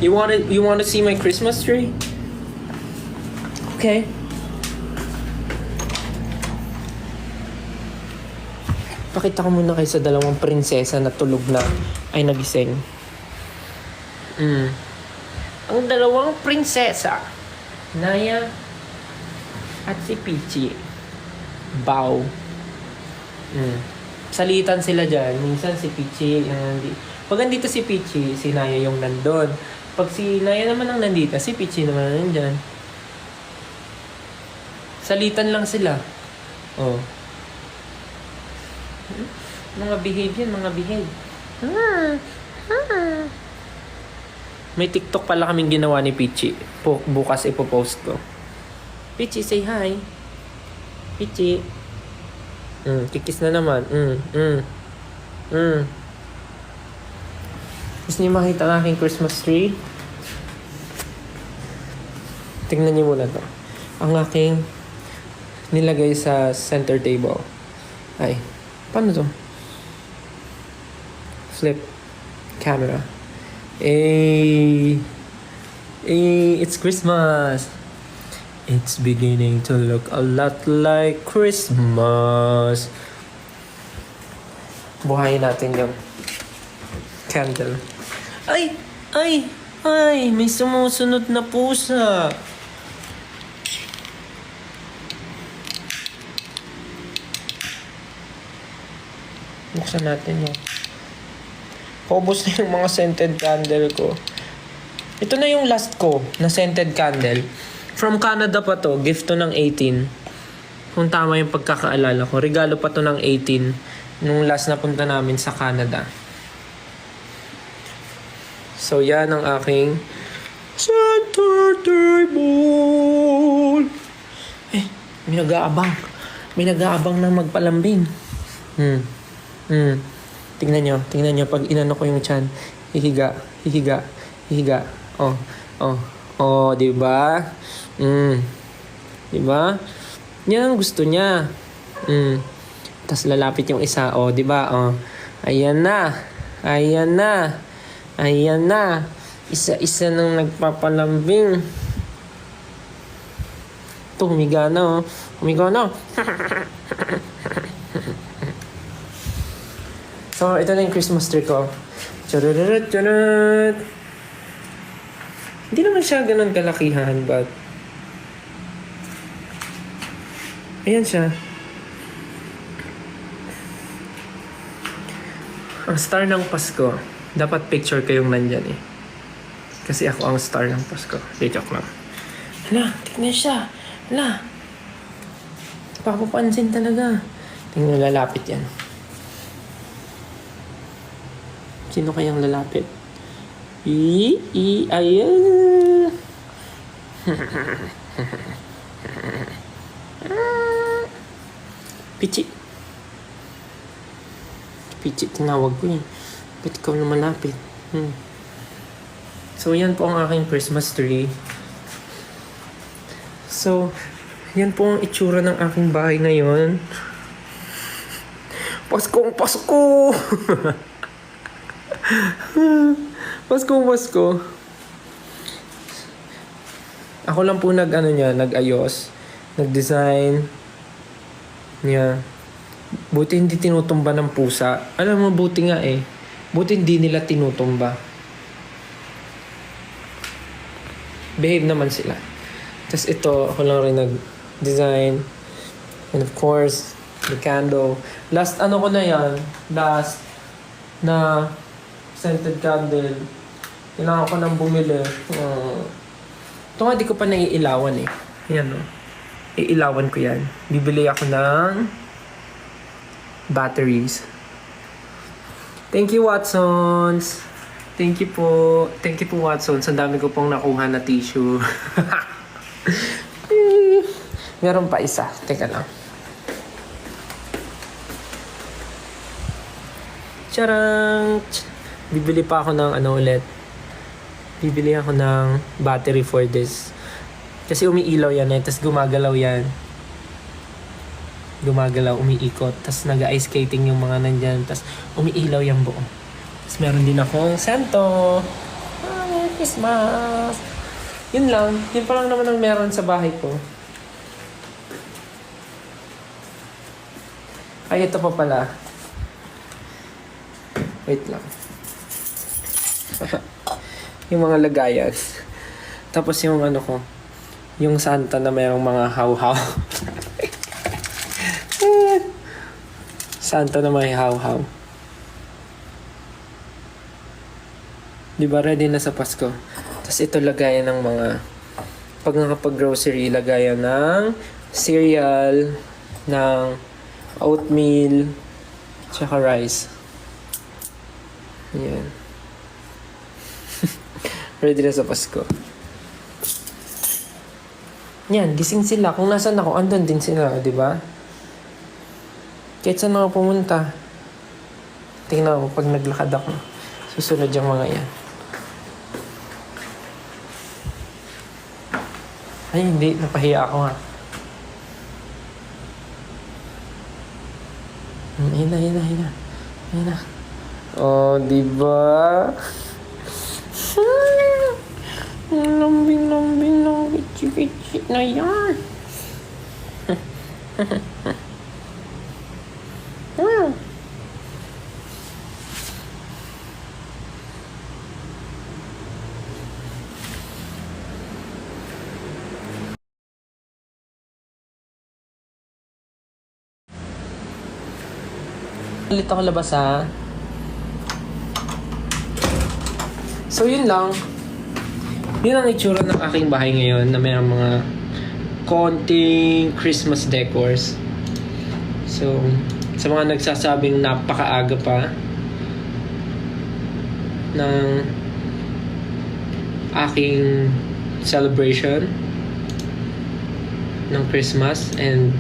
You wanna see my Christmas tree? Okay. Pakita ko muna kayo sa dalawang prinsesa na tulog na ay nagising. Ang dalawang prinsesa, Naya at si Peachy. Bow. Salitan sila dyan. Minsan si Peachy, pag nandito si Peachy, si Naya yung nandun. Pag si Naya naman ang nandito, si Peachy naman ang nandyan. Salitan lang sila. Oh. Mga behave yan, mga behave. May TikTok pala kaming ginawa ni Peachy. Bukas ipopost ko. Peachy, say hi. Peachy. Kikis na naman. Gusto niyo makita ang aking Christmas tree? Tingnan niyo muna to. Ang aking nilagay sa center table. Ay, paano to? Flip camera. It's Christmas. It's beginning to look a lot like Christmas. Buhayin natin yung candle. Ay! May sumusunod na pusa. Buksan natin yun. Paubos na yung mga scented candle ko. Ito na yung last ko na scented candle. From Canada pa to. Gift to ng 18. Kung tama yung pagkakaalala ko. Regalo pa to ng 18. Nung last na punta namin sa Canada. So yan ang aking center table. May nag-aabang. May nag-aabang na magpalambing. Tingnan nyo, pag inano ko yung tiyan, hihiga. Oh, di ba? Di ba? Yan ang gusto niya. Tapos lalapit yung isa, oh, di ba? Oh, ayan na. Isa-isa nang nagpapalambing. Ito, humiga na, oh. So, ito na yung Christmas tree ko. Charararot. Hindi naman siya ganun kalakihan, but ayan siya. Ang star ng Pasko. Dapat picture kayong nandyan eh. Kasi ako ang star ng Pasko. Joke lang. Hala, tignan siya. Hala. Papapansin talaga. Tingnan, lalapit yan. Sino kayang lalapit? Ayan. Peachy, tinawag ko yan. Ba't ikaw na malapit? So, yan po ang aking Christmas tree. So, yan po ang itsura ng aking bahay ngayon. Paskong Pasko! Pasko. Ako lang po nag-ayos, nag-design niya. Buti hindi tinutumba ng pusa. Alam mo, buti nga eh. Buti hindi nila tinutumba. Behave naman sila. Tapos ito, ako lang rin nag-design. And of course, the candle. Last na scented candle. Kailangan ko nang bumili. Ito nga, di ko pa naiilawan eh. Ayan o. Iilawan ko yan. Bibili ako ng batteries. Thank you, Watsons. Thank you po, Watsons. Ang dami ko pong nakuha na tissue. Meron pa isa. Teka lang. Charang! Bibili pa ako ng ulit. Bibili ako ng battery for this. Kasi umiilaw yan eh. Tapos gumagalaw yan. Umiikot. Tapos nag-ice skating yung mga nandyan. Tapos umiilaw yung buo. Tapos meron din akong santo. Merry Christmas! Yun lang. Yun pa lang naman ang meron sa bahay ko. Ay, ito pa pala. Wait lang. Yung mga lagayan. Tapos yung ano ko. Yung Santa na mayroong mga haw-haw. Santa na may haw-haw. Diba ready na sa Pasko? Tapos ito lagayan ng mga pag nakapag-grocery, lagayan ng cereal, ng oatmeal, tsaka rice. Yan. Ready na sa Pasko. Yan, gising sila. Kung nasan ako, andun din sila, di ba? Kahit saan ako pumunta. Tingnan ko pag naglakad ako. Susunod yung mga yan. Ay, hindi. Napahiya ako nga. Hina. Oh, di ba? Lambing ng bitsi-bitsi na yan. Ulit ako labas ha. So yun lang. Yun ang itsura ng aking bahay ngayon na may mga konting Christmas decors. So, sa mga nagsasabing napakaaga pa ng aking celebration ng Christmas and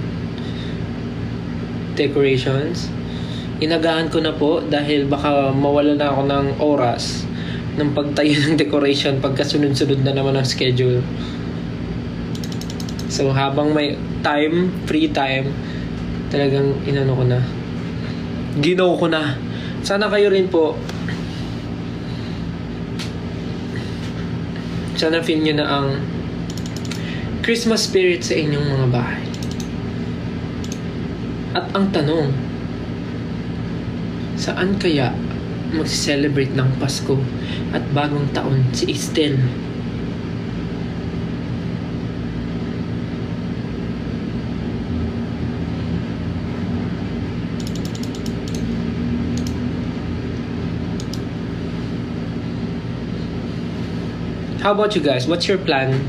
decorations, inagaan ko na po dahil baka mawala na ako ng oras ng pagtayo ng decoration pagka sunod-sunod na naman ang schedule. So habang may time, free time, talagang inano ko na. Ginaw ko na. Sana kayo rin po. Sana feel nyo na ang Christmas spirit sa inyong mga bahay. At ang tanong, saan kaya mag-celebrate ng Pasko at bagong taon si Estel? How about you guys? What's your plan